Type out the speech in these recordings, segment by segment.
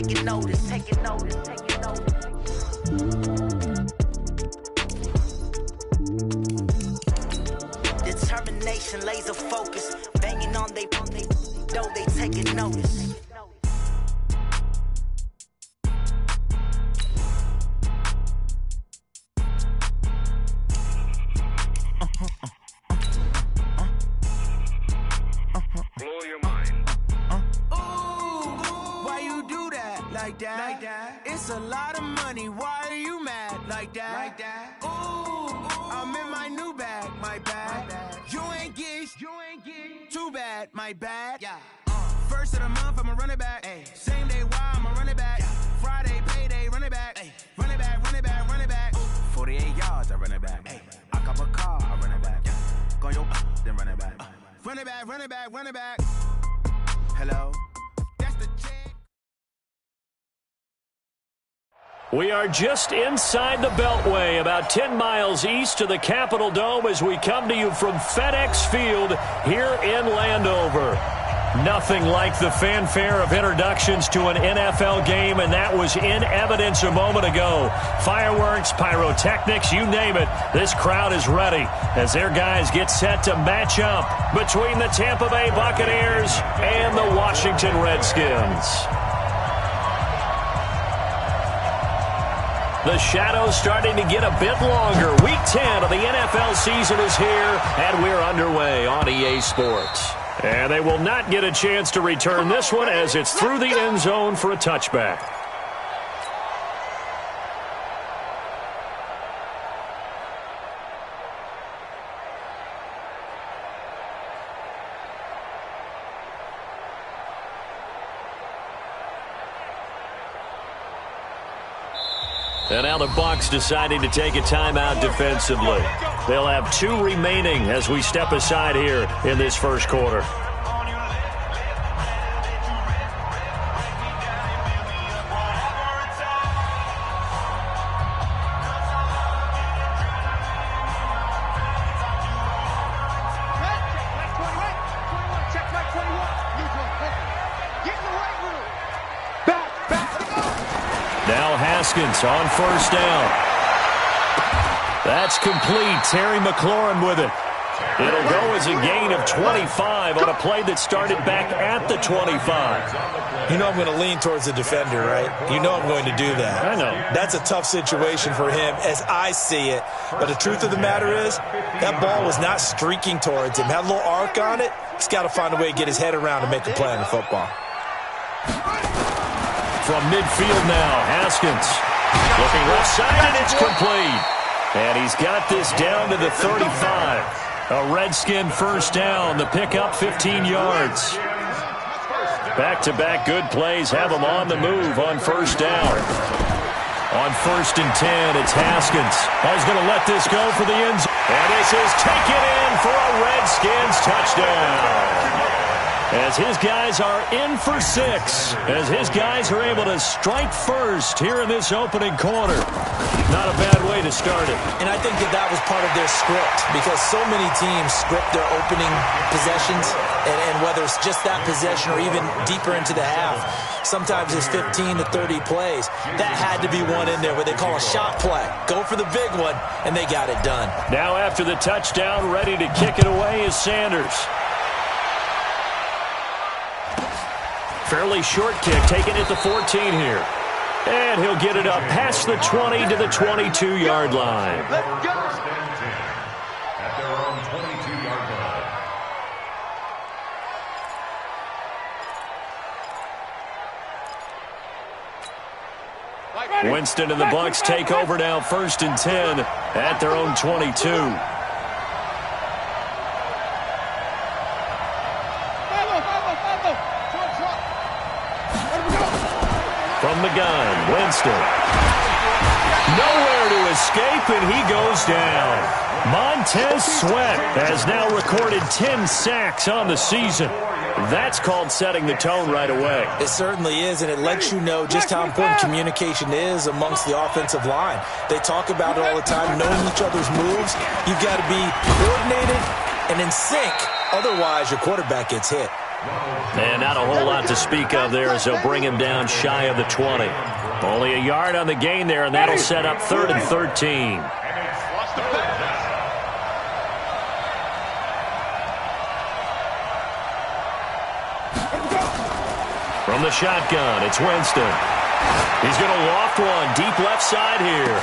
taking notice, taking notice, taking notice. Determination, laser focus, banging on they know they taking notice. Blow your mind. Why you do that like that? Like that? It's a lot of money. Why are you mad like that? Like that? Ooh, I'm in my new bag, my bad. You ain't get too bad, my bad. Yeah. First of the month, I'ma run it back. Ay. Same day, why I'ma run it back. Yeah. Friday, payday, run it back. Ay. Run it back, run it back, run it back. 48 yards, I run it back. Ay. I cop a car, I run it back. Yeah. Go yo, then run it back. Run it back, run it back, run it back. Hello? That's the check. We are just inside the Beltway, about 10 miles east of the Capitol Dome as we come to you from FedEx Field here in Landover. Nothing like the fanfare of introductions to an NFL game, and that was in evidence a moment ago. Fireworks, pyrotechnics, you name it. This crowd is ready as their guys get set to match up between the Tampa Bay Buccaneers and the Washington Redskins. The shadow's starting to get a bit longer. Week 10 of the NFL season is here, and we're underway on EA Sports. And they will not get a chance to return this one as it's through the end zone for a touchback. And now the Bucs deciding to take a timeout defensively. They'll have 2 remaining as we step aside here in this first quarter. On first down. That's complete. Terry McLaurin with it. It'll go as a gain of 25 on a play that started back at the 25. You know I'm going to lean towards the defender, right? You know I'm going to do that. I know. That's a tough situation for him as I see it. But the truth of the matter is, that ball was not streaking towards him. Had a little arc on it. He's got to find a way to get his head around and make a play on the football. From midfield now, Haskins. Looking left side, and it's complete. And he's got this down to the 35. A Redskin first down. The pickup 15 yards. Back-to-back good plays have him on the move on first down. On 1st and 10, it's Haskins. He's going to let this go for the end zone. And this is taken in for a Redskins touchdown. As his guys are in for 6, as his guys are able to strike first here in this opening quarter. Not a bad way to start it. And I think that was part of their script, because so many teams script their opening possessions, and whether it's just that possession or even deeper into the half, sometimes it's 15 to 30 plays. That had to be one in there where they call a shot play. Go for the big one, and they got it done. Now after the touchdown, ready to kick it away is Sanders. Fairly short kick, taken at the 14 here. And he'll get it up past the 20 to the 22-yard line. At their own 22-yard line. Winston and the Bucs take over now, 1st and 10 at their own 22. From the gun, Winston. Nowhere to escape, and he goes down. Montez Sweat has now recorded 10 sacks on the season. That's called setting the tone right away. It certainly is, and it lets you know just how important communication is amongst the offensive line. They talk about it all the time, knowing each other's moves. You've got to be coordinated and in sync. Otherwise, your quarterback gets hit. And not a whole lot to speak of there as they'll bring him down shy of the 20. Only a yard on the gain there, and that'll set up 3rd and 13. From the shotgun, it's Winston. He's going to loft one deep left side here.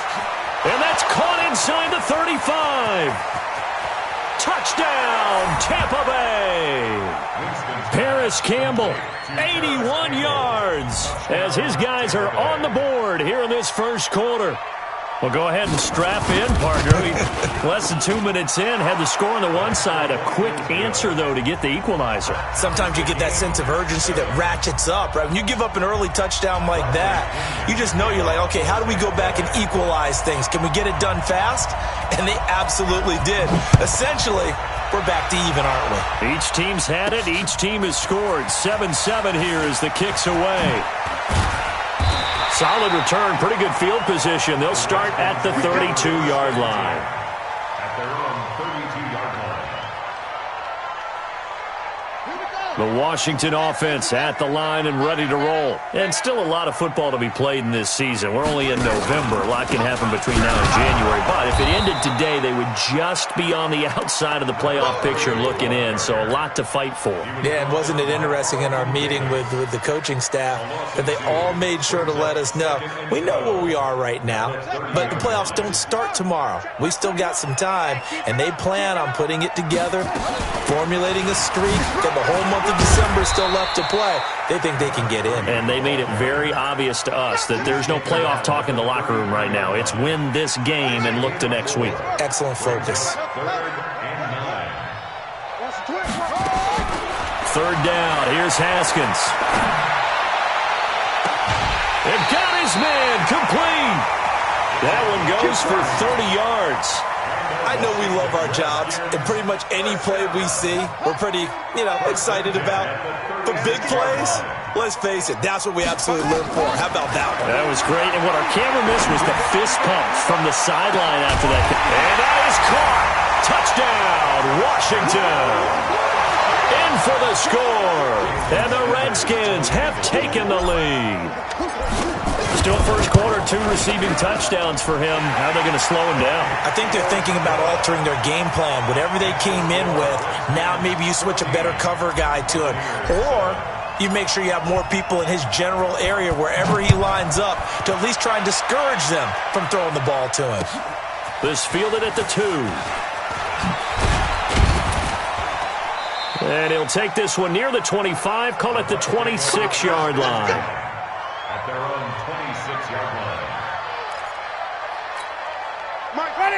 And that's caught inside the 35. Touchdown, Tampa Bay. Paris Campbell, 81 yards, as his guys are on the board here in this first quarter. Well, go ahead and strap in, partner. Less than 2 minutes in, had the score on the one side. A quick answer, though, to get the equalizer. Sometimes you get that sense of urgency that ratchets up, right? When you give up an early touchdown like that, you just know you're like, okay, how do we go back and equalize things? Can we get it done fast? And they absolutely did. Essentially, we're back to even, aren't we? Each team's had it. Each team has scored. 7-7 here as the kick's away. Solid return, pretty good field position. They'll start at the 32-yard line. At their own 32-yard line. The Washington offense at the line and ready to roll. And still a lot of football to be played in this season. We're only in November. A lot can happen between now and January. But if it ended today, they would just be on the outside of the playoff picture looking in. So a lot to fight for. Yeah, and wasn't it interesting in our meeting with the coaching staff that they all made sure to let us know, we know where we are right now, but the playoffs don't start tomorrow. We still got some time, and they plan on putting it together, formulating a streak, get the whole month of December still left to play. They think they can get in. And they made it very obvious to us that there's no playoff talk in the locker room right now. It's win this game and look to next week. Excellent focus. 3rd down. Here's Haskins. And got his man complete. That one goes for 30 yards. I know we love our jobs, and pretty much any play we see, we're pretty, excited about. But big plays, let's face it, that's what we absolutely live for. How about that one? That was great, and what our camera missed was the fist pump from the sideline after that. And that is caught. Touchdown, Washington. In for the score. And the Redskins have taken the lead. Still first quarter, 2 receiving touchdowns for him. How are they going to slow him down? I think they're thinking about altering their game plan. Whatever they came in with, now maybe you switch a better cover guy to it. Or you make sure you have more people in his general area wherever he lines up to at least try and discourage them from throwing the ball to him. This fielded at the 2. And he'll take this one near the 25, call it the 26-yard line. At their own 26-yard line.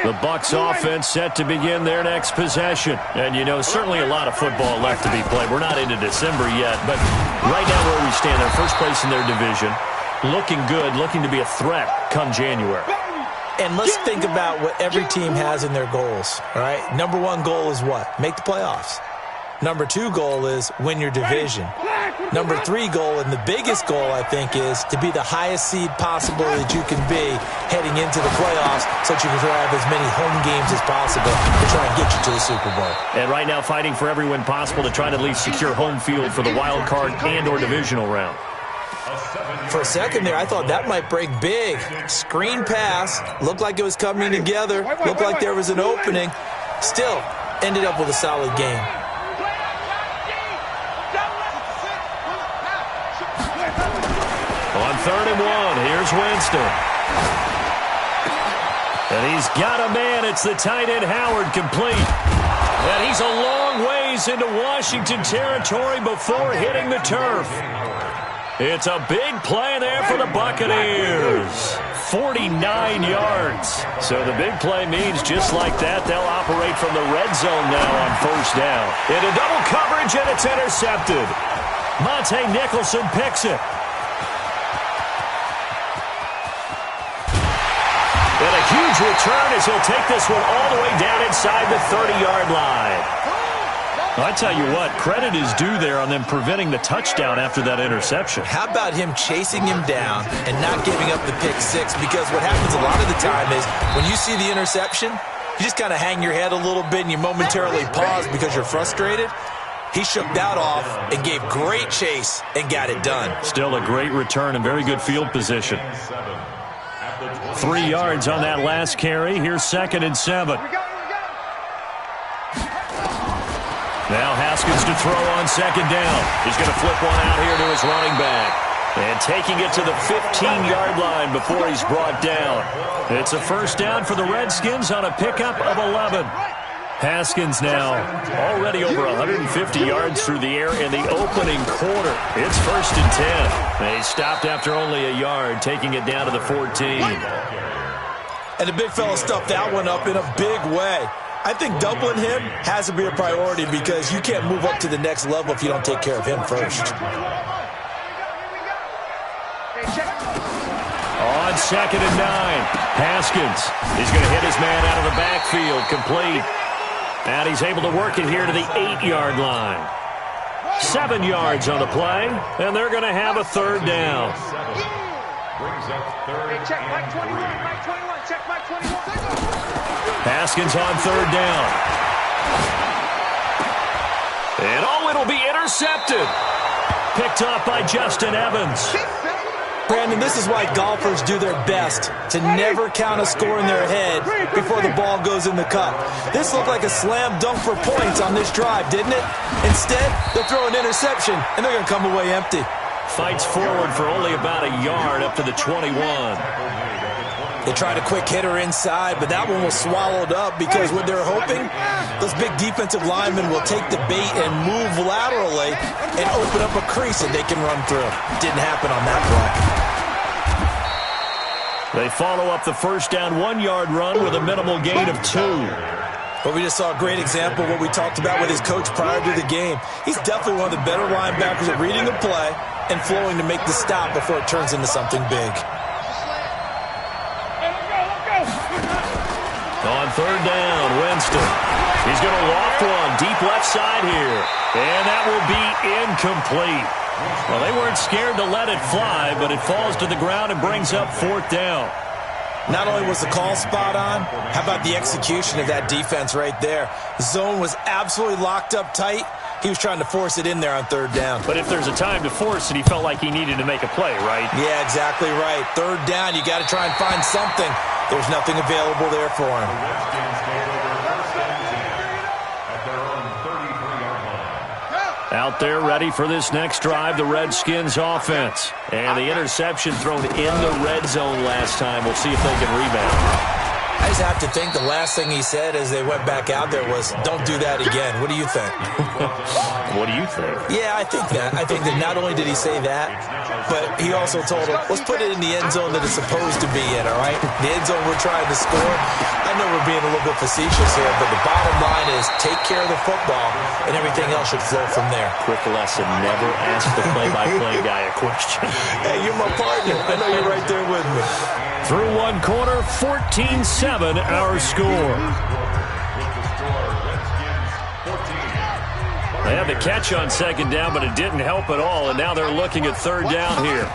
The Bucs offense set to begin their next possession. And, certainly a lot of football left to be played. We're not into December yet, but right now where we stand, they're first place in their division. Looking good, looking to be a threat come January. And let's think about what every team has in their goals, all right? Number 1 goal is what? Make the playoffs. Number 2 goal is win your division. Number 3 goal, and the biggest goal, I think, is to be the highest seed possible that you can be heading into the playoffs so that you can have as many home games as possible to try and get you to the Super Bowl. And right now fighting for every win possible to try to at least secure home field for the wild card and or divisional round. For a second there, I thought that might break big. Screen pass. Looked like it was coming together. Looked like there was an opening. Still, ended up with a solid game. On 3rd and 1, here's Winston. And he's got a man. It's the tight end Howard complete. And he's a long ways into Washington territory before hitting the turf. It's a big play there for the Buccaneers. 49 yards. So the big play means just like that, they'll operate from the red zone now on 1st down. Into double coverage, and it's intercepted. Monte Nicholson picks it. And a huge return as he'll take this one all the way down inside the 30-yard line. I tell you what, credit is due there on them preventing the touchdown after that interception. How about him chasing him down and not giving up the pick 6? Because what happens a lot of the time is when you see the interception, you just kind of hang your head a little bit and you momentarily pause because you're frustrated. He shook that off and gave great chase and got it done. Still a great return and very good field position. 3 yards on that last carry. Here's 2nd and 7. Now Haskins to throw on 2nd down. He's going to flip one out here to his running back. And taking it to the 15-yard line before he's brought down. It's a first down for the Redskins on a pickup of 11. Haskins now already over 150 yards through the air in the opening quarter. It's 1st and 10. They stopped after only a yard, taking it down to the 14. And the big fella stuffed that one up in a big way. I think doubling him has to be a priority because you can't move up to the next level if you don't take care of him first. On 2nd and 9, Haskins is going to hit his man out of the backfield, complete. And he's able to work it here to the 8-yard line. 7 yards on the play, and they're going to have a 3rd down. Check Mike 21, Mike 21, check Mike 21. Haskins on 3rd down. And it'll be intercepted. Picked off by Justin Evans. Brandon, this is why golfers do their best to never count a score in their head before the ball goes in the cup. This looked like a slam dunk for points on this drive, didn't it? Instead, they'll throw an interception, and they're going to come away empty. Fights forward for only about a yard up to the 21. They tried a quick hitter inside, but that one was swallowed up because what they're hoping, those big defensive linemen will take the bait and move laterally and open up a crease that they can run through. Didn't happen on that play. They follow up the first down 1-yard run with a minimal gain of 2. But we just saw a great example of what we talked about with his coach prior to the game. He's definitely one of the better linebackers at reading the play and flowing to make the stop before it turns into something big. On 3rd down, Winston. He's going to loft one deep left side here. And that will be incomplete. Well, they weren't scared to let it fly, but it falls to the ground and brings up 4th down. Not only was the call spot on, how about the execution of that defense right there? The zone was absolutely locked up tight. He was trying to force it in there on 3rd down. But if there's a time to force it, he felt like he needed to make a play, right? Yeah, exactly right. 3rd down, you got to try and find something. There's nothing available there for him. Out there ready for this next drive, the Redskins offense. And the interception thrown in the red zone last time. We'll see if they can rebound. I just have to think the last thing he said as they went back out there was, don't do that again. What do you think? What do you think? Yeah, I think that not only did he say that, but he also told him, let's put it in the end zone that it's supposed to be in, all right? The end zone we're trying to score. I know we're being a little bit facetious here, but the bottom line is take care of the football, and everything else should flow from there. Quick lesson, never ask the play-by-play guy a question. Hey, you're my partner. I know you're right there with me. Through 1 quarter, 14-7 our score. They had the catch on 2nd down, but it didn't help at all, and now they're looking at 3rd down here.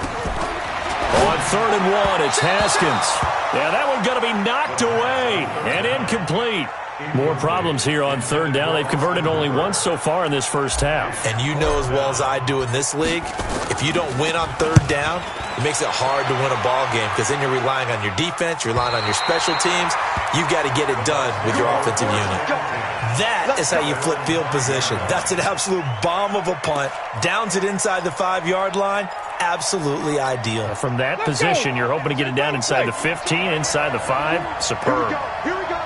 On 3rd and 1, it's Haskins. Yeah, that one going to be knocked away and incomplete. More problems here on 3rd down. They've converted only once so far in this first half. And you know as well as I do in this league, if you don't win on 3rd down, it makes it hard to win a ball game because then you're relying on your defense, you're relying on your special teams. You've got to get it done with your offensive unit. That is how you flip field position. That's an absolute bomb of a punt. Downs it inside the 5-yard line. Absolutely ideal. From that position, you're hoping to get it down inside the 15, inside the 5. Superb. Here we go.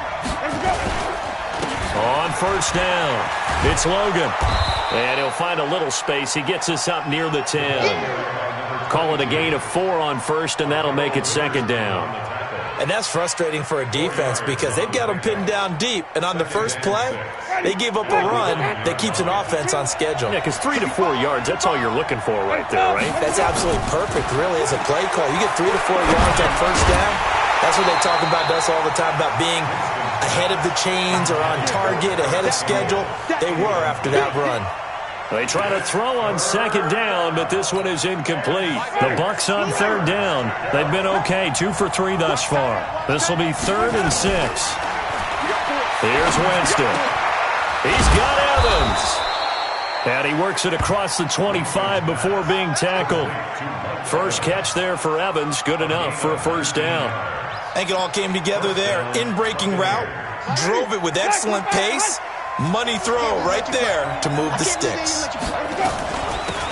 Let's go. On 1st down, it's Logan. And he'll find a little space. He gets us up near the 10. Call it a gain of 4 on 1st, and that'll make it 2nd down. And that's frustrating for a defense because they've got them pinned down deep. And on the first play, they gave up a run that keeps an offense on schedule. Yeah, because 3 to 4 yards, that's all you're looking for right there, right? That's absolutely perfect, really, as a play call. You get 3 to 4 yards on 1st down. That's what they talk about to us all the time, about being ahead of the chains or on target, ahead of schedule. They were after that run. They try to throw on 2nd down, but this one is incomplete. The Bucs on 3rd down. They've been okay, 2 for 3 thus far. This will be 3rd and 6. Here's Winston. He's got Evans. And he works it across the 25 before being tackled. First catch there for Evans. Good enough for a first down. I think it all came together there. In-breaking route. Drove it with excellent pace. Money throw right there to move the sticks.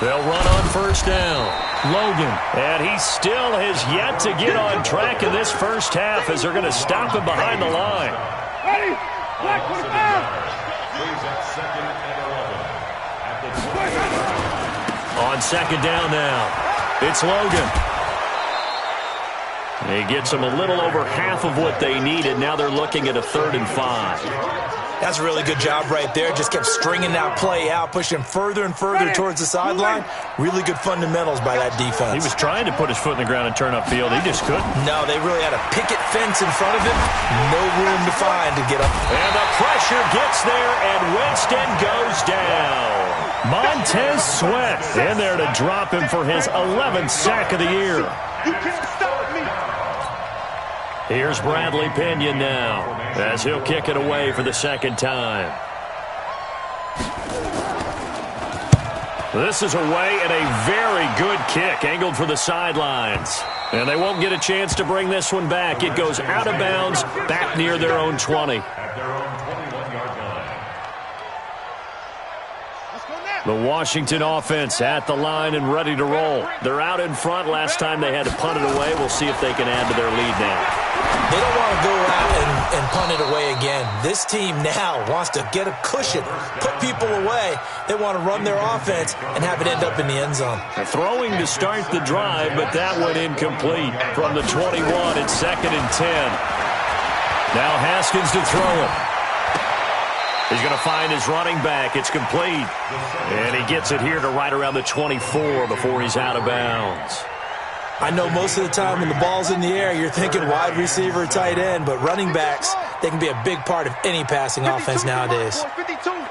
They'll run on first down. Logan. And he still has yet to get on track in this first half as they're going to stop him behind the line. Ready? Black 45. Plays at 2nd and 11. At the 20. On second down now, it's Logan. He gets them a little over half of what they needed. Now they're looking at a 3rd and 5. That's a really good job right there. Just kept stringing that play out, pushing further and further towards the sideline. Really good fundamentals by that defense. He was trying to put his foot in the ground and turn upfield. He just couldn't. No, they really had a picket fence in front of him. No room to find to get up. And the pressure gets there, and Winston goes down. Montez Sweat in there to drop him for his 11th sack of the year. You can't stop me. Here's Bradley Pinion now as he'll kick it away for the second time. This is away and a very good kick angled for the sidelines. And they won't get a chance to bring this one back. It goes out of bounds back near their own 20. At their own 21-yard line. Let's go now. The Washington offense at the line and ready to roll. They're out in front. Last time they had to punt it away. We'll see if they can add to their lead now. They don't want to go out and punt it away again. This team now wants to get a cushion, put people away. They want to run their offense and have it end up in the end zone. Throwing to start the drive, but that one incomplete. From the 21, it's 2nd and 10. Now Haskins to throw it. He's going to find his running back. It's complete. And he gets it here to right around the 24 before he's out of bounds. I know most of the time when the ball's in the air, you're thinking wide receiver, tight end, but running backs, they can be a big part of any passing offense nowadays. 52. On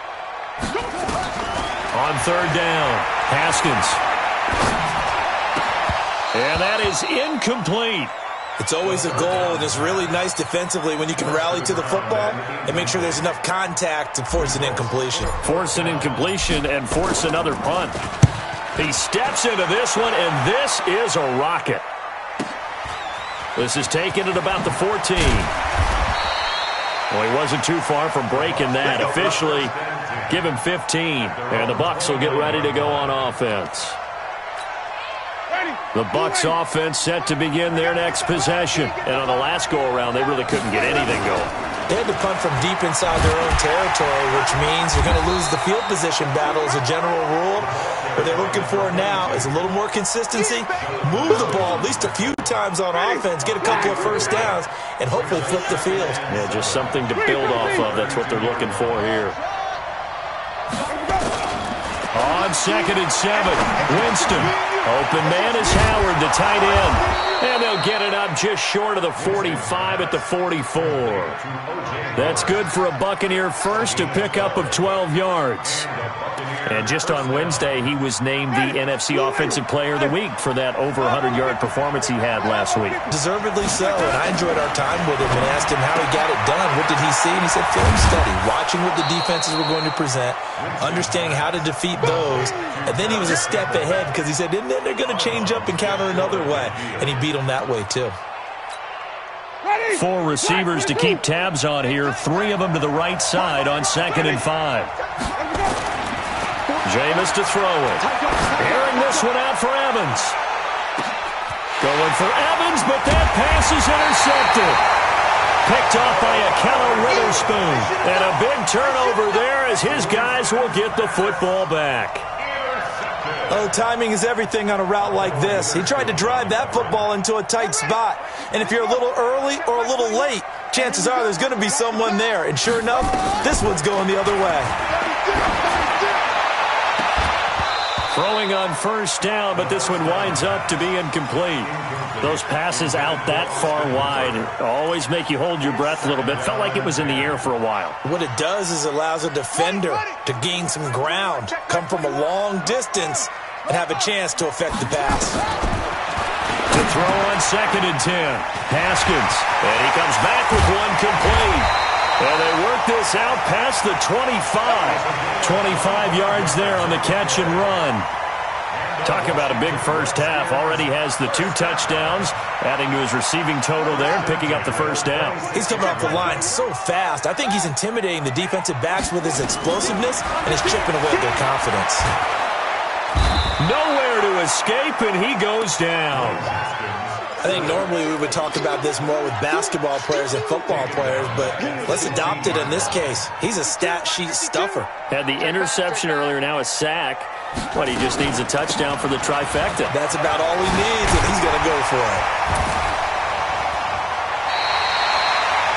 third down, Haskins. And that is incomplete. It's always a goal, and it's really nice defensively when you can rally to the football and make sure there's enough contact to force an incompletion. Force an incompletion and force another punt. He steps into this one, and this is a rocket. This is taken at about the 14. Well, he wasn't too far from breaking that. Officially, give him 15, and the Bucs will get ready to go on offense. The Bucs offense set to begin their next possession. And on the last go-around, they really couldn't get anything going. They had to punt from deep inside their own territory, which means you're going to lose the field position battle as a general rule. What they're looking for now is a little more consistency, move the ball at least a few times on offense, get a couple of first downs, and hopefully flip the field. Yeah, just something to build off of. That's what they're looking for here. On 2nd and 7, Winston. Open man is Howard, the tight end. And they'll get it up just short of the 45 at the 44. That's good for a Buccaneer first, a pickup of 12 yards. And just on Wednesday, he was named the NFC Offensive Player of the Week for that over 100-yard performance he had last week. Deservedly so, and I enjoyed our time with him and asked him how he got it done. What did he see? And he said film study, watching what the defenses were going to present, understanding how to defeat those, and then he was a step ahead because he said, and then they're going to change up and counter another way, and he beat them that way too. 4 receivers to keep tabs on here, 3 of them to the right side on 2nd and 5. Jameis to throw it. Airing this one out for Evans. Going for Evans, but that pass is intercepted. Picked off by Akello Witherspoon. And a big turnover there as his guys will get the football back. Oh, timing is everything on a route like this. He tried to drive that football into a tight spot. And if you're a little early or a little late, chances are there's going to be someone there. And sure enough, this one's going the other way. Throwing on first down, but this one winds up to be incomplete. Those passes out that far wide always make you hold your breath a little bit. Felt like it was in the air for a while. What it does is it allows a defender to gain some ground, come from a long distance, and have a chance to affect the pass. To throw on 2nd and 10. Haskins. And he comes back with one complete. And they work this out past the 25. 25 yards there on the catch and run. Talk about a big first half. Already has the 2 touchdowns, adding to his receiving total there and picking up the first down. He's coming off the line so fast. I think he's intimidating the defensive backs with his explosiveness and is chipping away at their confidence. Nowhere to escape, and he goes down. I think normally we would talk about this more with basketball players and football players, but let's adopt it in this case. He's a stat sheet stuffer. Had the interception earlier, now a sack. But he just needs a touchdown for the trifecta. That's about all he needs, and he's going to go for it.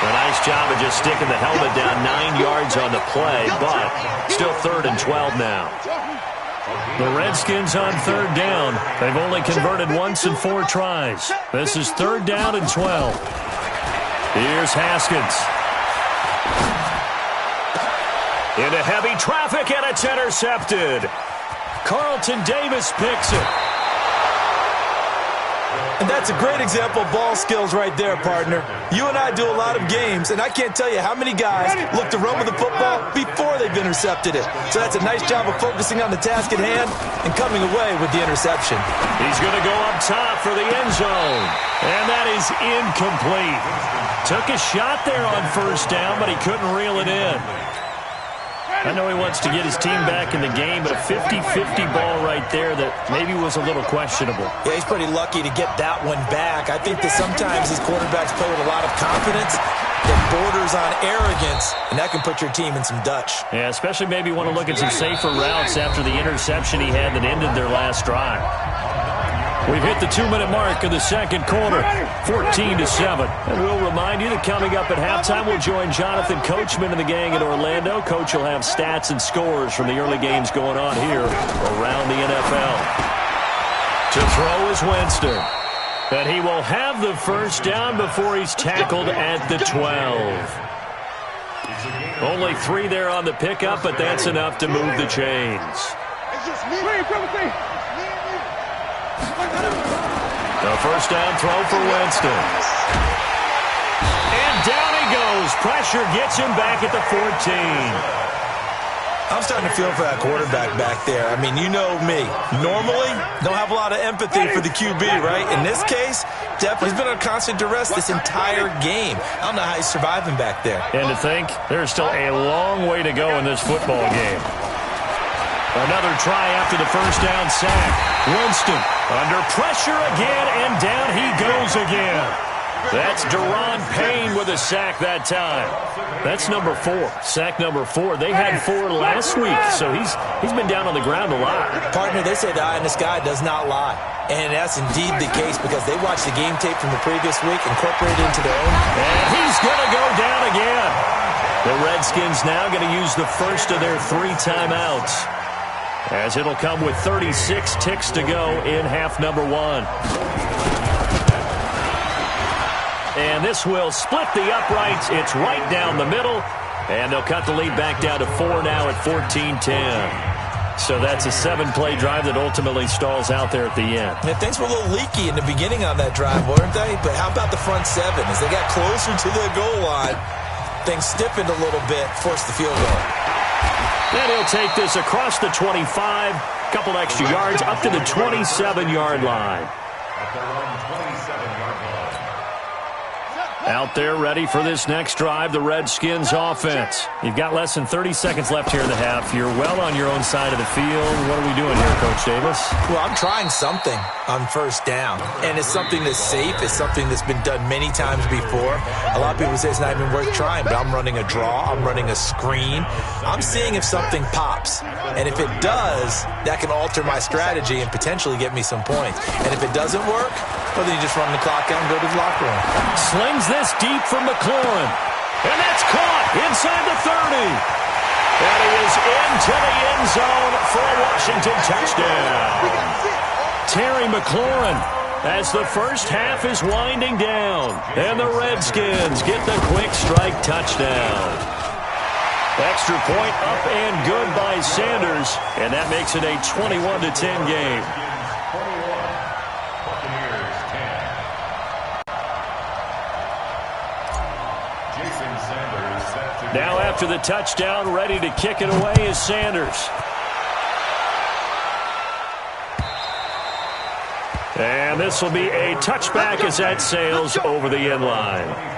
A nice job of just sticking the helmet down 9 yards on the play, but still 3rd and 12 now. The Redskins on 3rd down. They've only converted once in 4 tries. This is 3rd down and 12. Here's Haskins. Into heavy traffic, and it's intercepted. Carlton Davis picks it. And that's a great example of ball skills right there, partner. You and I do a lot of games, and I can't tell you how many guys look to run with the football before they've intercepted it. So that's a nice job of focusing on the task at hand and coming away with the interception. He's going to go up top for the end zone. And that is incomplete. Took a shot there on 1st down, but he couldn't reel it in. I know he wants to get his team back in the game, but a 50-50 ball right there that maybe was a little questionable. Yeah, he's pretty lucky to get that one back. I think that sometimes these quarterbacks play with a lot of confidence that borders on arrogance, and that can put your team in some Dutch. Yeah, especially maybe want to look at some safer routes after the interception he had that ended their last drive. We've hit the 2-minute mark of the 2nd quarter, 14-7. And we'll remind you that coming up at halftime, we'll join Jonathan Coachman and the gang in Orlando. Coach will have stats and scores from the early games going on here around the NFL. To throw is Winston. And he will have the first down before he's tackled at the 12. Only 3 there on the pickup, but that's enough to move the chains. The first down throw for Winston. And down he goes. Pressure gets him back at the 14. I'm starting to feel for that quarterback back there. I mean, you know me. Normally, don't have a lot of empathy for the QB, right? In this case, definitely he's been under constant duress this entire game. I don't know how he's surviving back there. And to think, there's still a long way to go in this football game. Another try after the first down sack. Winston under pressure again, and down he goes again. That's Deron Payne with a sack that time. That's number 4. Sack number 4. They had 4 last week, so he's been down on the ground a lot. Partner, they say the eye in the sky does not lie. And that's indeed the case because they watched the game tape from the previous week, incorporated into their own. And he's going to go down again. The Redskins now going to use the first of their 3 timeouts, as it'll come with 36 ticks to go in half number 1. And this will split the uprights. It's right down the middle. And they'll cut the lead back down to 4 now at 14-10. So that's a 7-play drive that ultimately stalls out there at the end. And things were a little leaky in the beginning on that drive, weren't they? But how about the front 7? As they got closer to the goal line, things stiffened a little bit, forced the field goal. And he'll take this across the 25, couple extra yards, up to the 27-yard line. Out there ready for this next drive, the Redskins offense. You've got less than 30 seconds left here in the half. You're well on your own side of the field. What are we doing here, Coach Davis? Well, I'm trying something on first down. And it's something that's safe. It's something that's been done many times before. A lot of people say it's not even worth trying, but I'm running a draw. I'm running a screen. I'm seeing if something pops. And if it does, that can alter my strategy and potentially get me some points. And if it doesn't work, well, then you just run the clock out and go to the locker room. Slings this deep from McLaurin. And that's caught inside the 30. And he is into the end zone for a Washington touchdown. Terry McLaurin, as the first half is winding down. And the Redskins get the quick strike touchdown. Extra point up and good by Sanders. And that makes it a 21-10 game. Sanders set after the touchdown. Ready to kick it away is Sanders. And this will be a touchback as that sails over the end line.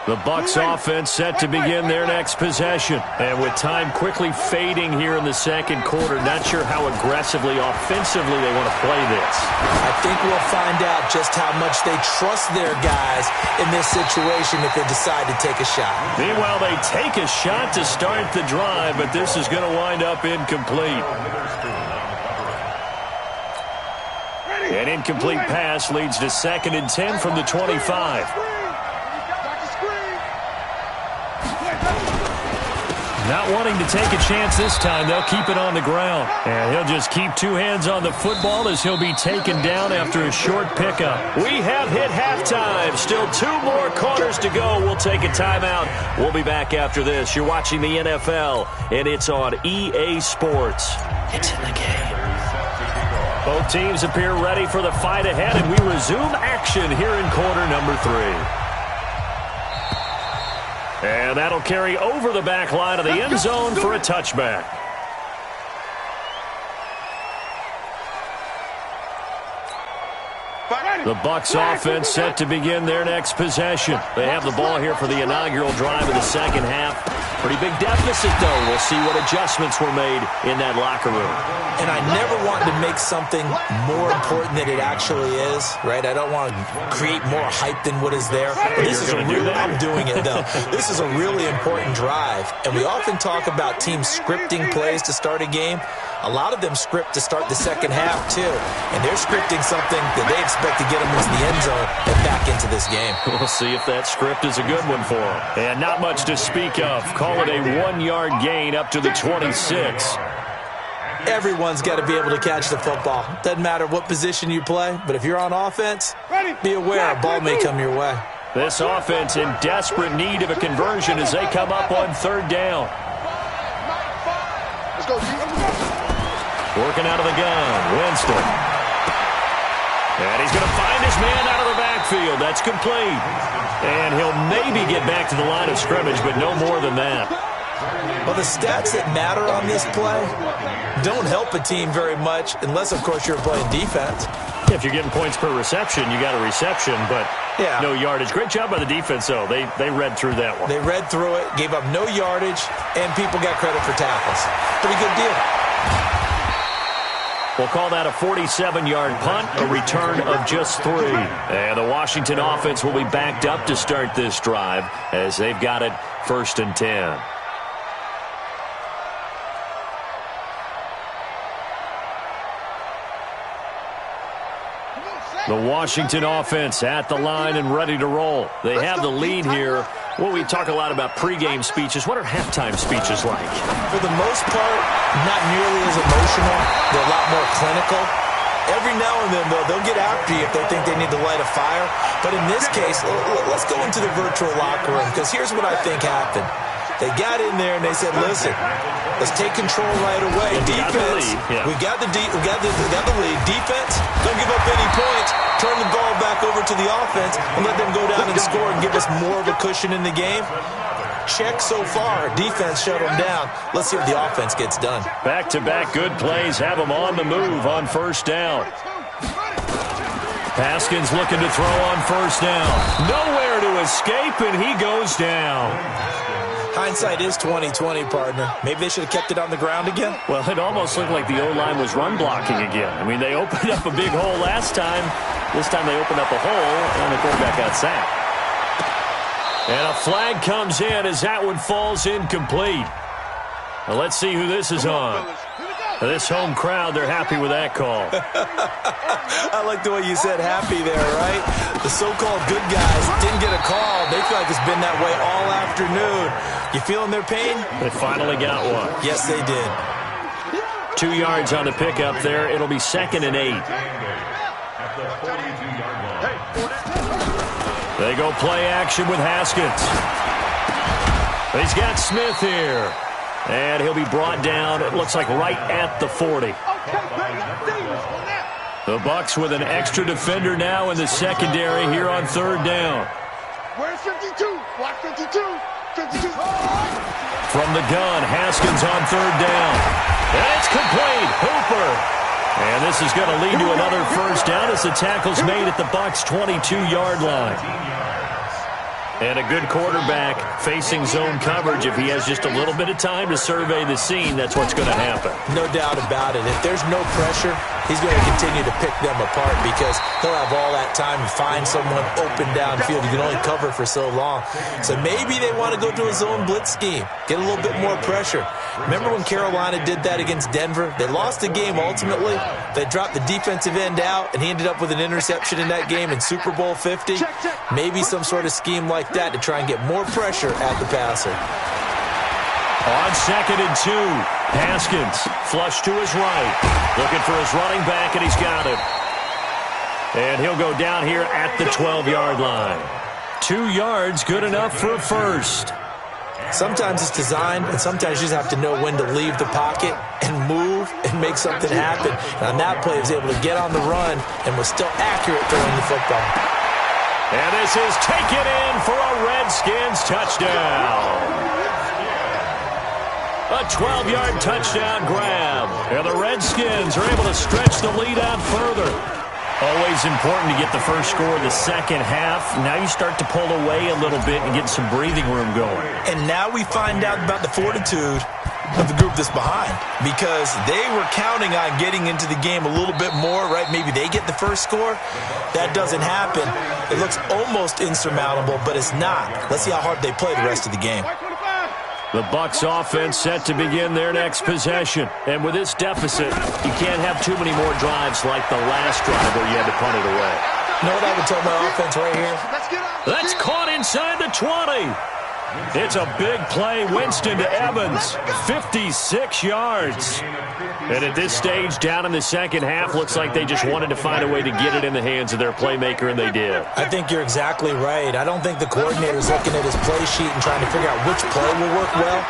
The Bucs offense set to begin their next possession. And with time quickly fading here in the second quarter, not sure how aggressively, offensively they want to play this. I think we'll find out just how much they trust their guys in this situation if they decide to take a shot. Meanwhile, they take a shot to start the drive, but this is going to wind up incomplete. An incomplete pass leads to 2nd and 10 from the 25. Not wanting to take a chance this time, they'll keep it on the ground. And he'll just keep 2 hands on the football as he'll be taken down after a short pickup. We have hit halftime. Still 2 more quarters to go. We'll take a timeout. We'll be back after this. You're watching the NFL, and it's on EA Sports. It's in the game. Both teams appear ready for the fight ahead, and we resume action here in quarter number 3. And that'll carry over the back line of the end zone for a touchback. The Bucs offense set to begin their next possession. They have the ball here for the inaugural drive of the second half. Pretty big deficit, though. We'll see what adjustments were made in that locker room. And I never want to make something more important than it actually is, right? I don't want to create more hype than what is there. But this is I'm doing it, though. This is a really important drive. And we often talk about teams scripting plays to start a game. A lot of them script to start the second half, too. And they're scripting something that they expect to get them into the end zone and back into this game. We'll see if that script is a good one for them. And not much to speak of. Call it a 1-yard gain up to the 26. Everyone's got to be able to catch the football. Doesn't matter what position you play, but if you're on offense, be aware a ball may come your way. This offense in desperate need of a conversion as they come up on 3rd down. Let's go, G. Working out of the gun, Winston. And he's going to find his man out of the backfield. That's complete. And he'll maybe get back to the line of scrimmage, but no more than that. Well, the stats that matter on this play don't help a team very much unless, of course, you're playing defense. If you're getting points per reception, you got a reception, but no yardage. Great job by the defense, though. They read through that one. They read through it, gave up no yardage, and people got credit for tackles. Pretty good deal. We'll call that a 47-yard punt, a return of just 3. And the Washington offense will be backed up to start this drive as they've got it 1st and 10. The Washington offense at the line and ready to roll. They have the lead here. Well, we talk a lot about pregame speeches. What are halftime speeches like? For the most part, not nearly as emotional. They're a lot more clinical. Every now and then, though, they'll get after you if they think they need to light a fire. But in this case, let's go into the virtual locker room, because here's what I think happened. They got in there and they said, listen, let's take control right away. Defense, we got the lead. Defense, don't give up any points. Turn the ball back over to the offense and let them go down and score and give us more of a cushion in the game. Check so far. Defense shut them down. Let's see what the offense gets done. Back-to-back good plays have them on the move on 1st down. Haskins looking to throw on 1st down. Nowhere to escape, and he goes down. Hindsight is 20/20, partner. Maybe they should have kept it on the ground again. Well, it almost looked like the O-line was run blocking again. I mean, they opened up a big hole last time. This time they opened up a hole, and the quarterback got sacked. And a flag comes in as that one falls incomplete. Now let's see who this is on. This home crowd, they're happy with that call. I like the way you said happy there, right? The so-called good guys didn't get a call. They feel like it's been that way all afternoon. You feeling their pain? They finally got one. Yes, they did. 2 yards on the pickup there. It'll be 2nd and 8. They go play action with Haskins. He's got Smith here. And he'll be brought down, it looks like, right at the 40. The Bucs with an extra defender now in the secondary here on 3rd down. Where's 52? Watch 52. 52. From the gun, Haskins on third down. And it's complete. Hooper. And this is going to lead to another first down as the tackle's made at the Bucs' 22-yard line. And a good quarterback facing zone coverage. If he has just a little bit of time to survey the scene, that's what's going to happen. No doubt about it. If there's no pressure, he's going to continue to pick them apart because he'll have all that time to find someone open downfield. You can only cover for so long. So maybe they want to go to a zone blitz scheme, get a little bit more pressure. Remember when Carolina did that against Denver? They lost the game ultimately. They dropped the defensive end out, and he ended up with an interception in that game in Super Bowl 50. Maybe some sort of scheme like that to try and get more pressure at the passer. On 2nd and 2, Haskins flush to his right, looking for his running back, and he's got it. And he'll go down here at the 12-yard line. 2 yards, good enough for a first. Sometimes it's designed, and sometimes you just have to know when to leave the pocket and move and make something happen. And on that play, he was able to get on the run and was still accurate throwing the football. And this is taken in for a Redskins touchdown. A 12-yard touchdown grab. And the Redskins are able to stretch the lead out further. Always important to get the first score of the second half. Now you start to pull away a little bit and get some breathing room going. And now we find out about the fortitude of the group that's behind, because they were counting on getting into the game a little bit more, right? Maybe they get the first score. That doesn't happen. It looks almost insurmountable, but it's not. Let's see how hard they play the rest of the game. The Bucs offense set to begin their next possession. And with this deficit, you can't have too many more drives like the last drive where you had to punt it away. You know what I would tell my offense right here? That's caught inside the 20. It's a big play. Winston to Evans, 56 yards. And at this stage, down in the second half, looks like they just wanted to find a way to get it in the hands of their playmaker, and they did. I think you're exactly right. I don't think the coordinator's looking at his play sheet and trying to figure out which play will work well.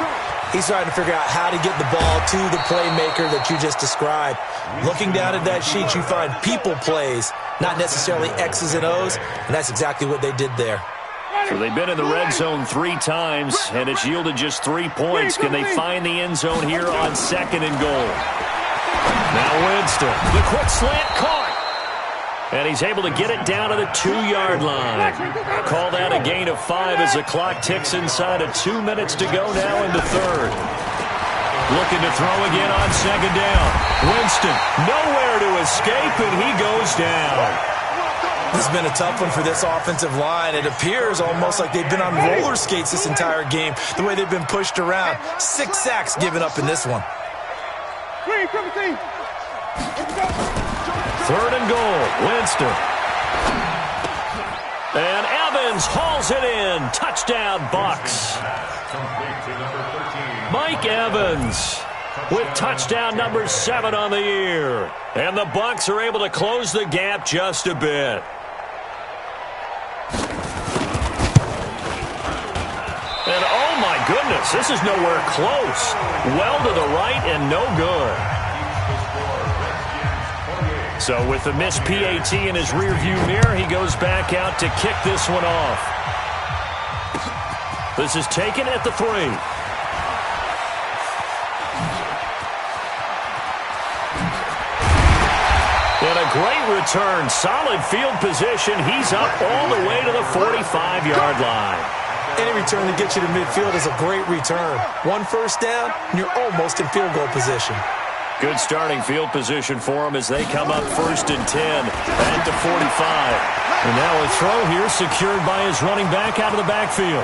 He's trying to figure out how to get the ball to the playmaker that you just described. Looking down at that sheet, you find people plays, not necessarily X's and O's, and that's exactly what they did there. So they've been in the red zone 3 times, and it's yielded just 3 points. Can they find the end zone here on 2nd and goal? Now Winston, the quick slant caught. And he's able to get it down to the 2-yard line. Call that a gain of 5 as the clock ticks inside of 2 minutes to go now in the third. Looking to throw again on 2nd down. Winston, nowhere to escape, and he goes down. This has been a tough one for this offensive line. It appears almost like they've been on roller skates this entire game, the way they've been pushed around. 6 sacks given up in this one. 3rd and goal, Winston. And Evans hauls it in. Touchdown, Bucs. Mike Evans with touchdown number 7 on the year. And the Bucs are able to close the gap just a bit. And oh my goodness, this is nowhere close. Well to the right and no good. So with the missed PAT in his rearview mirror, he goes back out to kick this one off. This is taken at the 3. And a great return. Solid field position. He's up all the way to the 45-yard line. Any return that gets you to midfield is a great return. 1 first down, and you're almost in field goal position. Good starting field position for him as they come up 1st and 10 at the 45. And now a throw here secured by his running back out of the backfield.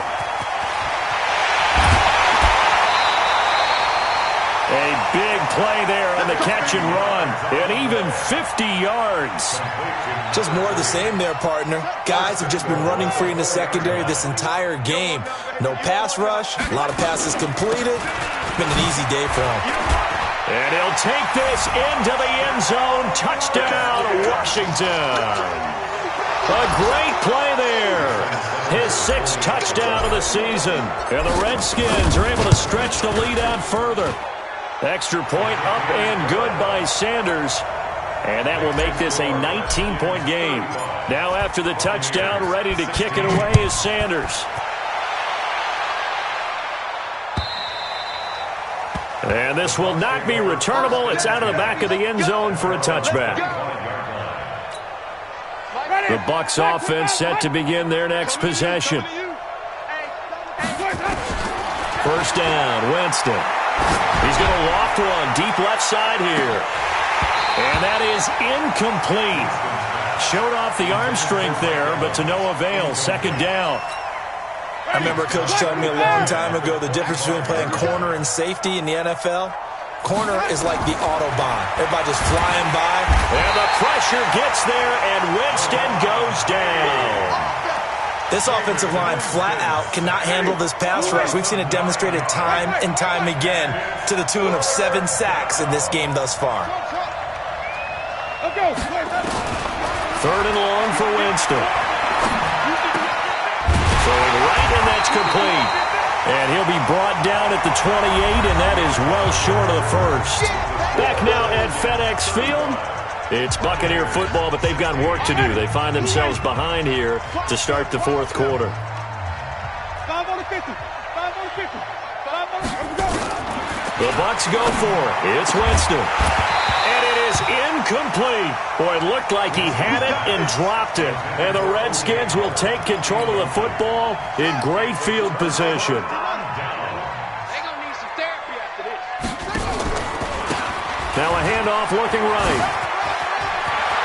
A big play there on the catch and run. And even 50 yards. Just more of the same there, partner. Guys have just been running free in the secondary this entire game. No pass rush, a lot of passes completed. It's been an easy day for him. And he'll take this into the end zone. Touchdown, Washington. A great play there. His 6th touchdown of the season. And the Redskins are able to stretch the lead out further. Extra point up and good by Sanders. And that will make this a 19-point game. Now after the touchdown, ready to kick it away is Sanders. And this will not be returnable. It's out of the back of the end zone for a touchback. The Bucs offense set to begin their next possession. First down, Winston. He's going to loft one deep left side here. And that is incomplete. Showed off the arm strength there, but to no avail. Second down. I remember a coach telling me a long time ago the difference between playing corner and safety in the NFL. Corner is like the Autobahn. Everybody just flying by. And the pressure gets there, and Winston goes down. This offensive line flat out cannot handle this pass rush. We've seen it demonstrated time and time again to the tune of 7 sacks in this game thus far. Third and long for Winston. Throwing right, and that's complete. And he'll be brought down at the 28, and that is well short of the first. Back now at FedEx Field. It's Buccaneer football, but they've got work to do. They find themselves behind here to start the fourth quarter. 5 on the 50. 5 on the 50. 5 on the 50. The Bucs go for it. It's Winston. And it is incomplete. Boy, it looked like he had it and dropped it. And the Redskins will take control of the football in great field position. They're going to need some therapy after this. Now a handoff looking right.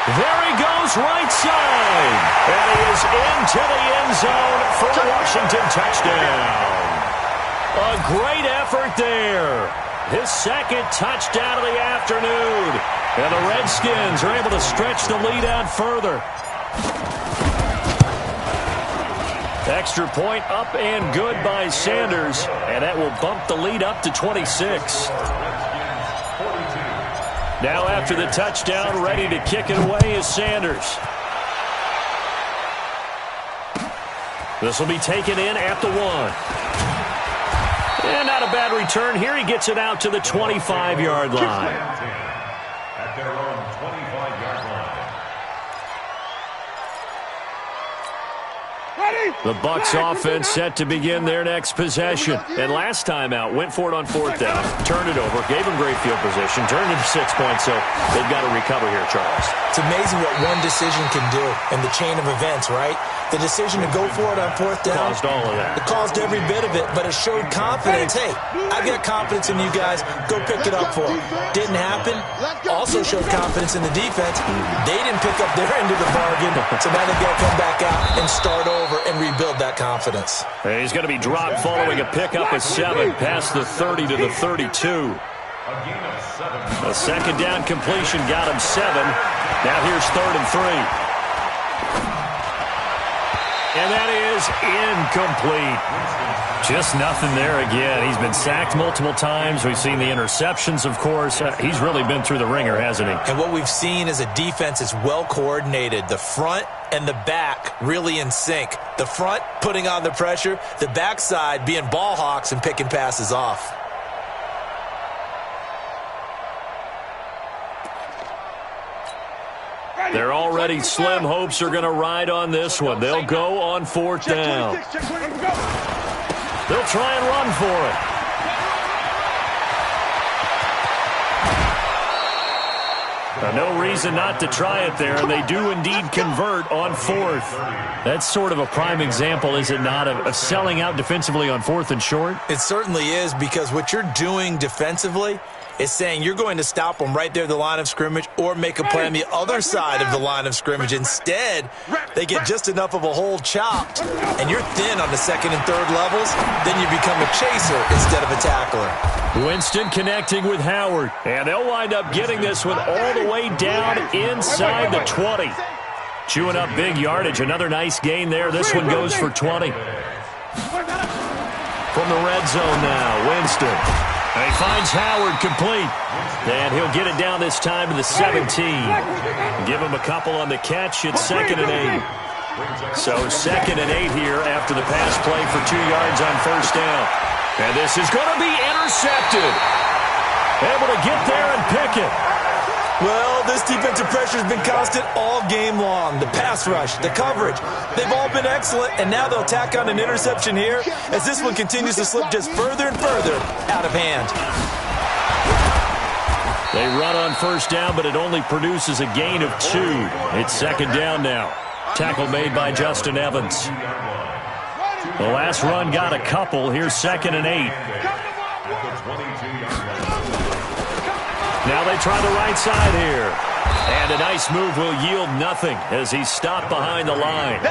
There he goes, right side. And he is into the end zone for the Washington touchdown. A great effort there. His second touchdown of the afternoon. And the Redskins are able to stretch the lead out further. Extra point up and good by Sanders. And that will bump the lead up to 26. Now after the touchdown, ready to kick it away is Sanders. This will be taken in at the 1. And not a bad return here. He gets it out to the 25-yard line. At their own 25-yard line. The Bucs offense set to begin their next possession. And last time out, went for it on fourth down, turned it over, gave them great field position, turned it to 6 points, so they've got to recover here, Charles. It's amazing what one decision can do in the chain of events, right? The decision to go for it on fourth down. Caused all of that. It caused every bit of it, but it showed confidence. Hey, I got confidence in you guys. Go pick it up for them. Didn't happen. Also showed confidence in the defense. They didn't pick up their end of the bargain, so now they've got to come back out and start over and rebuild that confidence. And he's going to be dropped following a pickup of 7 past the 30 to the 32. A second down completion got him 7. Now here's 3rd and 3. And that is incomplete. Just nothing there again. He's been sacked multiple times. We've seen the interceptions, of course. He's really been through the ringer, hasn't he? And what we've seen is a defense that's well coordinated. The front and the back really in sync. The front putting on the pressure. The backside being ball hawks and picking passes off. They're already slim hopes are going to ride on this one. They'll go on 4th down. They'll try and run for it. No reason not to try it there, and they do indeed convert on 4th. That's sort of a prime example, is it not, of selling out defensively on 4th and short? It certainly is, because what you're doing defensively is saying you're going to stop them right there at the line of scrimmage or make a play on the other side of the line of scrimmage. Instead, they get just enough of a hole chopped, and you're thin on the 2nd and 3rd levels. Then you become a chaser instead of a tackler. Winston connecting with Howard, and they'll wind up getting this one all the way down inside the 20. Chewing up big yardage. Another nice gain there. This one goes for 20. From the red zone now, Winston. And he finds Howard complete. And he'll get it down this time to the 17. Give him a couple on the catch. It's 2nd and 8. So 2nd and 8 here after the pass play for 2 yards on 1st down. And this is going to be intercepted. Able to get there and pick it. Well, this defensive pressure has been constant all game long. The pass rush, the coverage, they've all been excellent, and now they'll tack on an interception here as this one continues to slip just further and further out of hand. They run on first down, but it only produces a gain of 2. It's second down now. Tackle made by Justin Evans. The last run got a couple. Here's 2nd and 8. Now they try the right side here. And a nice move will yield nothing as he's stopped behind the line.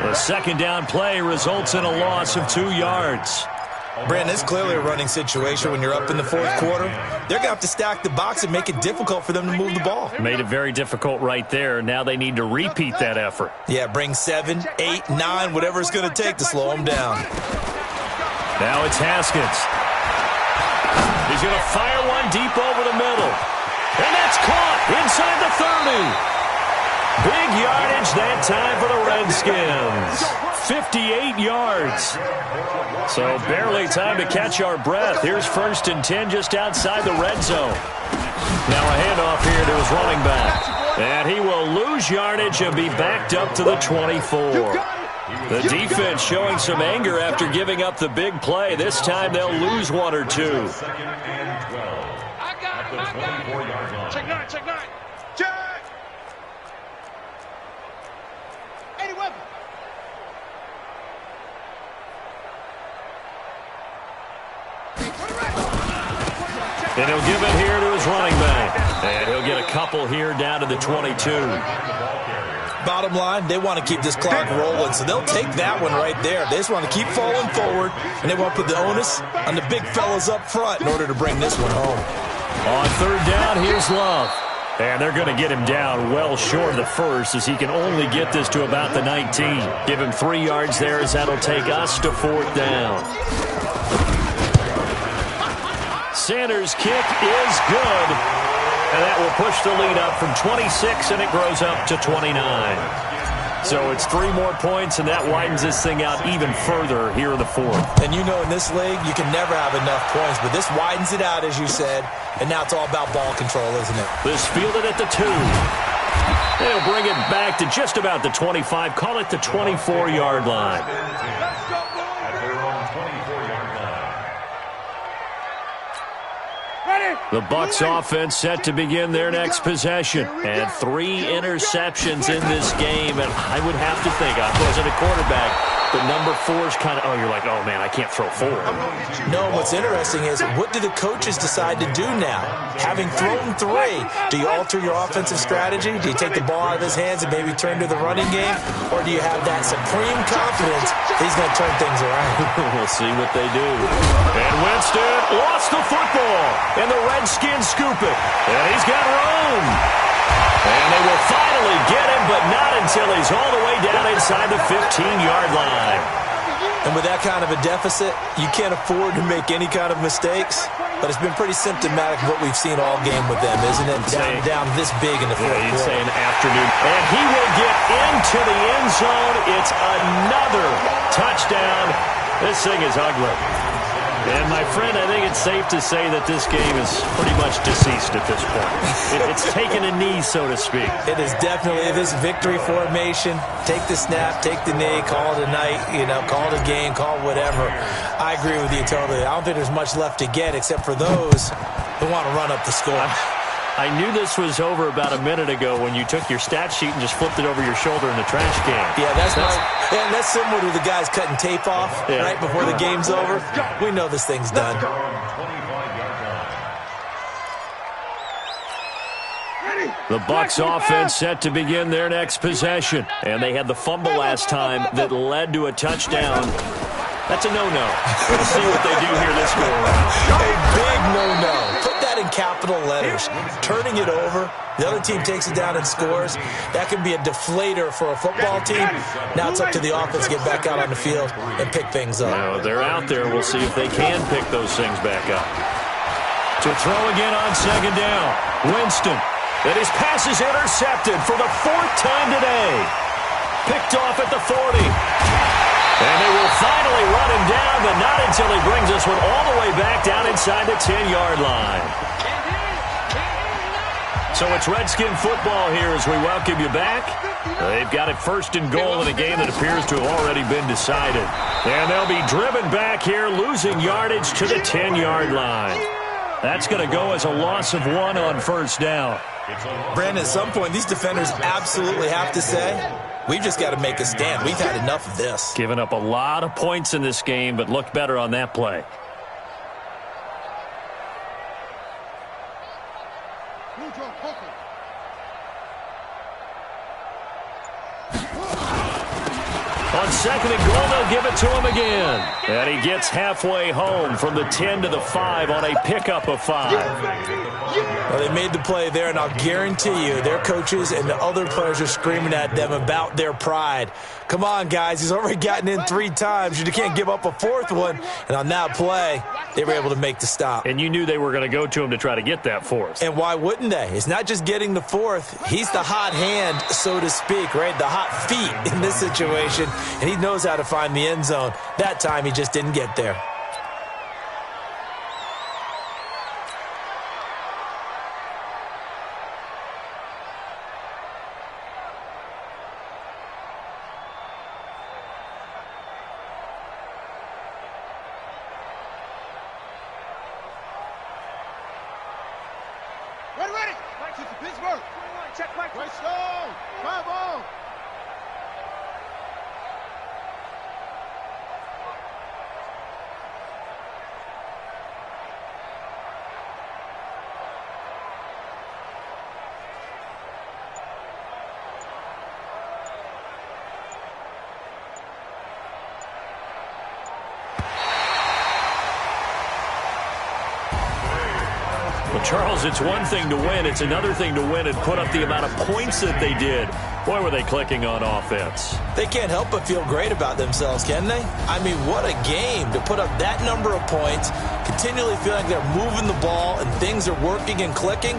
The second down play results in a loss of 2 yards. Brandon, it's clearly a running situation when you're up in the fourth quarter. They're going to have to stack the box and make it difficult for them to move the ball. Made it very difficult right there. Now they need to repeat that effort. Yeah, bring 7, 8, 9, whatever it's going to take to slow them down. Now it's Haskins. He's going to fire one deep over the middle. And that's caught inside the 30. Big yardage that time for the Redskins. 58 yards. So barely time to catch our breath. Here's 1st and 10 just outside the red zone. Now a handoff here to his running back. And he will lose yardage and be backed up to the 24. The defense showing some anger after giving up the big play. This time they'll lose 1 or 2. I got him. Check 9, check 9. Check. 80 weapon. And he'll give it here to his running back. And he'll get a couple here down to the 22. Bottom line, they want to keep this clock rolling, so they'll take that one right there. They just want to keep falling forward, and they want to put the onus on the big fellas up front in order to bring this one home. On 3rd down, here's Love. And they're going to get him down well short of the first as he can only get this to about the 19. Give him 3 yards there as that'll take us to 4th down. Sanders' kick is good. And that will push the lead up from 26, and it grows up to 29. So it's 3 more points, and that widens this thing out even further here in the 4th. And you know in this league, you can never have enough points, but this widens it out, as you said, and now it's all about ball control, isn't it? This fielded at the 2. They'll bring it back to just about the 25, call it the 24-yard line. The Bucs offense set to begin their next possession. And 3 interceptions in this game. And I would have to think, I wasn't a quarterback, but number 4 is kind of, you're like, oh, man, I can't throw 4. No, what's interesting is, what do the coaches decide to do now? Having thrown 3, do you alter your offensive strategy? Do you take the ball out of his hands and maybe turn to the running game? Or do you have that supreme confidence that he's going to turn things around? We'll see what they do. And Winston lost the football. And the Redskins scoop it. And he's got room. And they will finally get him, but not until he's all the way down inside the 15-yard line. And with that kind of a deficit, you can't afford to make any kind of mistakes. But it's been pretty symptomatic of what we've seen all game with them, isn't it? Down this big in the fourth quarter. You'd say an afternoon. And he will get into the end zone. It's another touchdown. This thing is ugly. And, my friend, I think it's safe to say that this game is pretty much deceased at this point. It's taken a knee, so to speak. It is definitely this victory formation. Take the snap, take the knee, call it a night, call it a game, call it whatever. I agree with you totally. I don't think there's much left to get except for those who want to run up the score. I knew this was over about a minute ago when you took your stat sheet and just flipped it over your shoulder in the trash can. Yeah, that's similar to the guys cutting tape off right before the game's over. We know this thing's done. The Bucs offense set to begin their next possession. And they had the fumble last time that led to a touchdown. That's a no-no. We'll see what they do here this go around. A big no-no. Put that in capital letters. Turning it over, the other team takes it down and scores. That can be a deflator for a football team. Now it's up to the offense to get back out on the field and pick things up. Now, they're out there. We'll see if they can pick those things back up. To throw again on second down. Winston. And his pass is intercepted for the 4th time today. Picked off at the 40. And they will finally run him down, but not until he brings this one all the way back down inside the 10-yard line. So it's Redskin football here as we welcome you back. They've got it first and goal in a game that appears to have already been decided. And they'll be driven back here, losing yardage to the 10-yard line. That's going to go as a loss of 1 on first down. Brandon, at some point, these defenders absolutely have to say, we've just got to make a stand. We've had enough of this. Giving up a lot of points in this game, but looked better on that play. On second and goal, they'll give it to him again. And he gets halfway home from the 10 to the 5 on a pickup of 5. Well, they made the play there, and I'll guarantee you their coaches and the other players are screaming at them about their pride. Come on, guys. He's already gotten in 3 times. You can't give up a 4th one. And on that play, they were able to make the stop. And you knew they were going to go to him to try to get that 4th. And why wouldn't they? It's not just getting the 4th. He's the hot hand, so to speak, right? The hot feet in this situation. And he knows how to find the end zone. That time, he just didn't get there. Ready. Back to Pittsburgh. Check my way slow. Come on. Well, Charles, it's one thing to win. It's another thing to win and put up the amount of points that they did. Boy, were they clicking on offense. They can't help but feel great about themselves, can they? I mean, what a game to put up that number of points, continually feel like they're moving the ball and things are working and clicking.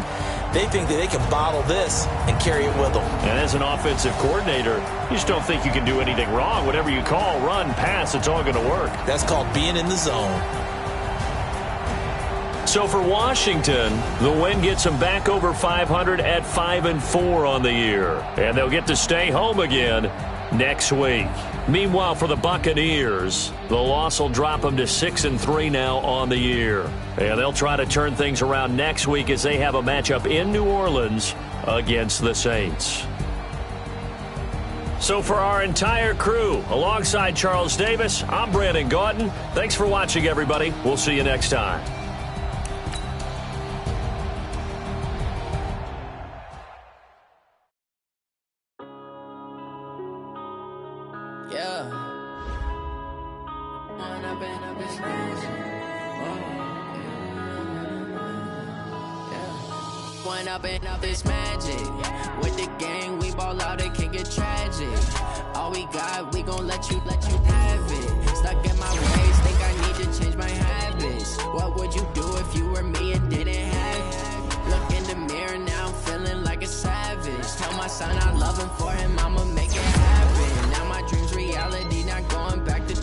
They think that they can bottle this and carry it with them. And as an offensive coordinator, you just don't think you can do anything wrong. Whatever you call, run, pass, it's all going to work. That's called being in the zone. So for Washington, the win gets them back over 500 at 5-4 on the year. And they'll get to stay home again next week. Meanwhile, for the Buccaneers, the loss will drop them to 6-3 now on the year. And they'll try to turn things around next week as they have a matchup in New Orleans against the Saints. So for our entire crew, alongside Charles Davis, I'm Brandon Gautin. Thanks for watching, everybody. We'll see you next time. Up this magic with the gang, we ball out, it can get tragic. All we got, we gon' let you have it. Stuck in my ways, think I need to change my habits. What would you do if you were me and didn't have it? Look in the mirror now, I'm feeling like a savage. Tell my son I love him, for him I'ma make it happen. Now my dreams reality, not going back to.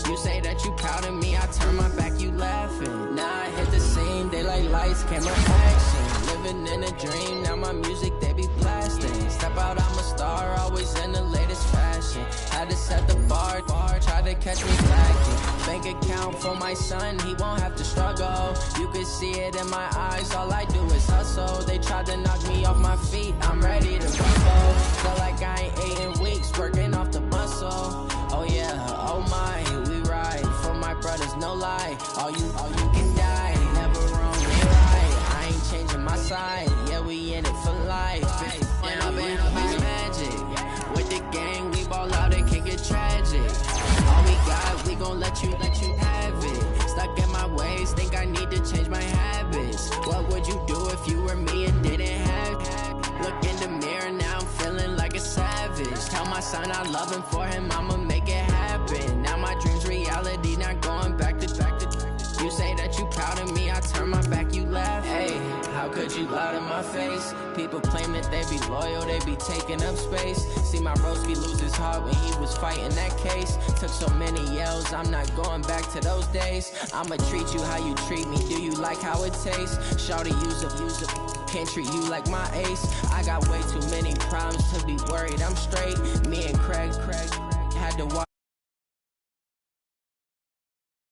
You say that you proud of me, I turn my back, you laughing. Now I hit the scene, daylight lights, camera action. Living in a dream, now my music, they be blasting. Step out, I'm a star, always in the latest fashion. Had to set the bar, try to catch me lacking. Bank account for my son, he won't have to struggle. You can see it in my eyes, all I do is hustle. They tried to knock me off my feet, I'm ready to rumble. Feel like I ain't ate in weeks, working off the muscle. Oh yeah, oh my, we ride for my brothers, no lie. All you can die, never wrong, we right. I ain't changing my side, yeah, we in it for life. When I've been up is magic. With the gang, we ball out, it can get tragic. All we got, we gon' let you have it. Stuck in my ways, think I need to change my habits. What would you do if you were me and didn't have it? Look in the mirror, now I'm feeling like a savage. Tell my son I love him, for him I'ma make it happen. Now my dreams reality, not going back to. You say that you proud of me, I turn my back, you laugh. Hey, how How could you lie to my face? People claim that they be loyal, they be taking up space. See my broski lose his heart when he was fighting that case. Took so many yells, I'm not going back to those days. I'ma treat you how you treat me, do you like how it tastes? Shawty, use up, can't treat you like my ace. I got way too many problems to be worried, I'm straight. Me and Craig had to watch